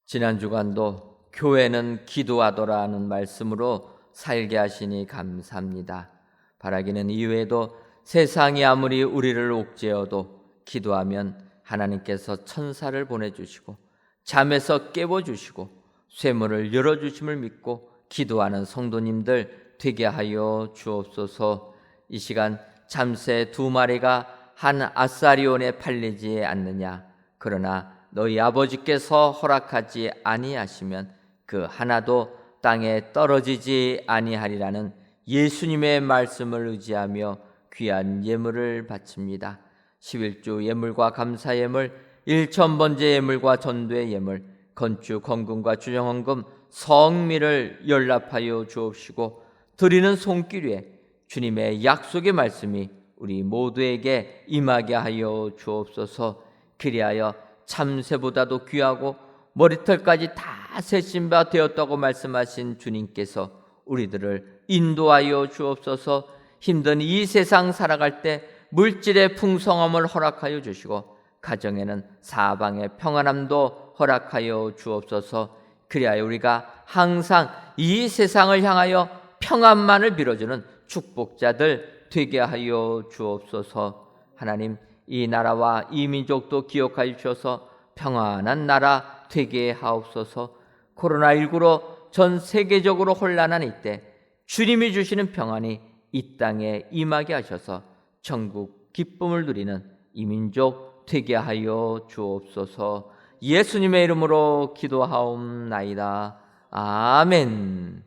지난 주간도 교회는 기도하더라는 말씀으로 살게 하시니 감사합니다. 바라기는 이외에도 세상이 아무리 우리를 옥죄어도 기도하면 하나님께서 천사를 보내주시고 잠에서 깨워주시고 쇠문을 열어주심을 믿고 기도하는 성도님들 되게 하여 주옵소서. 이 시간 잠새 2마리가 한 아사리온에 팔리지 않느냐. 그러나 너희 아버지께서 허락하지 아니하시면 그 하나도 땅에 떨어지지 아니하리라는 예수님의 말씀을 의지하며 귀한 예물을 바칩니다. 11주 예물과 감사 예물, 1,000번째 예물과 전도의 예물, 건축 헌금과 주정 헌금, 성미를 연락하여 주옵시고 드리는 손길 위에 주님의 약속의 말씀이 우리 모두에게 임하게 하여 주옵소서. 그리하여 참새보다도 귀하고 머리털까지 다 세신 바 되었다고 말씀하신 주님께서 우리들을 인도하여 주옵소서. 힘든 이 세상 살아갈 때 물질의 풍성함을 허락하여 주시고 가정에는 사방의 평안함도 허락하여 주옵소서. 그리하여 우리가 항상 이 세상을 향하여 평안만을 빌어주는 축복자들 되게 하여 주옵소서. 하나님, 이 나라와 이 민족도 기억하여 주셔서 평안한 나라 되게 하옵소서. 코로나19로 전 세계적으로 혼란한 이때 주님이 주시는 평안이 이 땅에 임하게 하셔서 천국 기쁨을 누리는 이 민족 되게 하여 주옵소서. 예수님의 이름으로 기도하옵나이다. 아멘.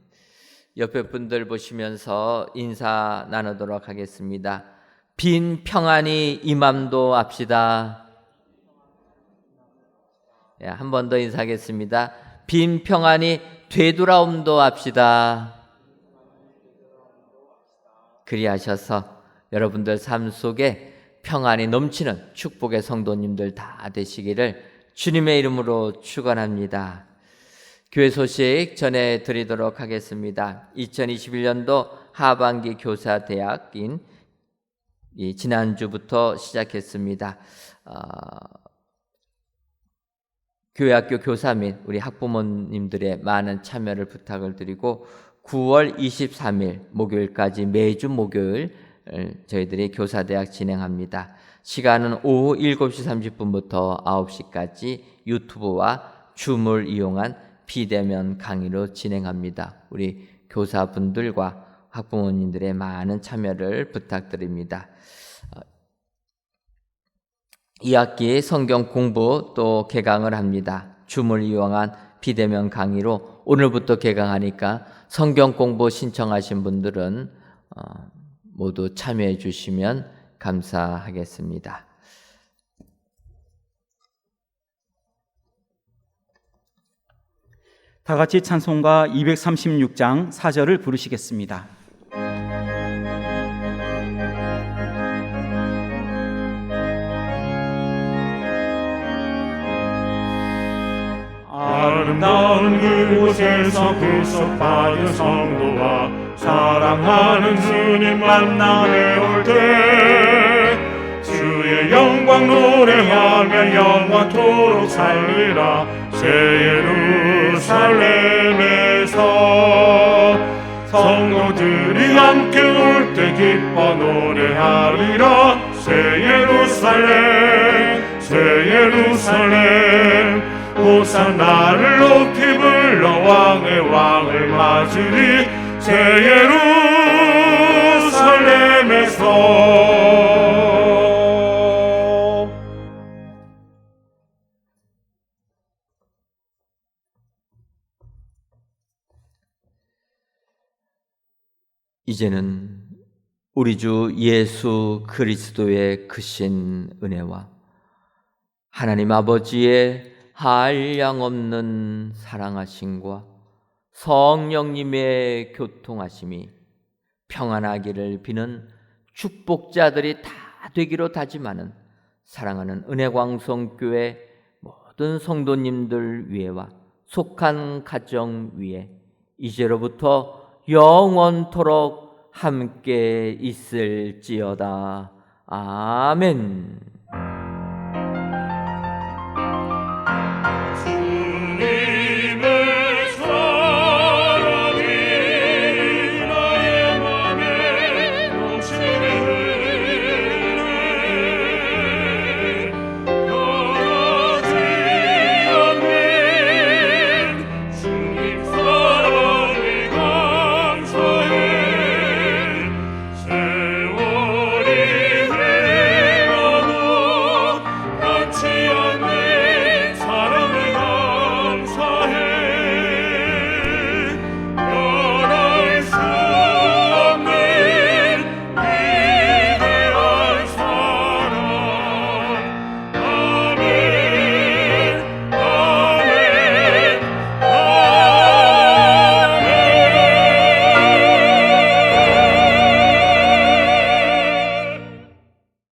옆에 분들 보시면서 인사 나누도록 하겠습니다. 빈 평안이 임함도 합시다. 한 번 더 인사하겠습니다. 빈 평안이 되돌아옴도 합시다. 그리하셔서 여러분들 삶 속에 평안이 넘치는 축복의 성도님들 다 되시기를 주님의 이름으로 축원합니다. 교회 소식 전해드리도록 하겠습니다. 2021년도 하반기 교사대학인 지난주부터 시작했습니다. 교회학교 교사 및 우리 학부모님들의 많은 참여를 부탁을 드리고 9월 23일 목요일까지 매주 목요일 저희들이 교사대학 진행합니다. 시간은 오후 7시 30분부터 9시까지 유튜브와 줌을 이용한 비대면 강의로 진행합니다. 우리 교사분들과 학부모님들의 많은 참여를 부탁드립니다. 2학기 성경 공부 또 개강을 합니다. 줌을 이용한 비대면 강의로 오늘부터 개강하니까 성경 공부 신청하신 분들은 모두 참여해 주시면 감사하겠습니다. 다 같이 찬송가 236장 4절을 부르시겠습니다. 아름다운 그곳에서 구속받은 성도와 사랑하는 주님 만나러 올 때 주의 영광 노래하며 영원토록 살리라. 새 예루살렘에서 성도들이 함께 올 때 기뻐 노래하리라. 새 예루살렘 새 예루살렘 호산나를 높이 불러 왕의 왕을 맞으리. 새 예루살렘에서 이제는 우리 주 예수 그리스도의 크신 은혜와 하나님 아버지의 한량없는 사랑하심과 성령님의 교통하심이 평안하기를 비는 축복자들이 다 되기로 다짐하는 사랑하는 은혜광성교회 모든 성도님들 위에와 속한 가정 위에 이제로부터 영원토록 함께 있을지어다. 아멘. 주님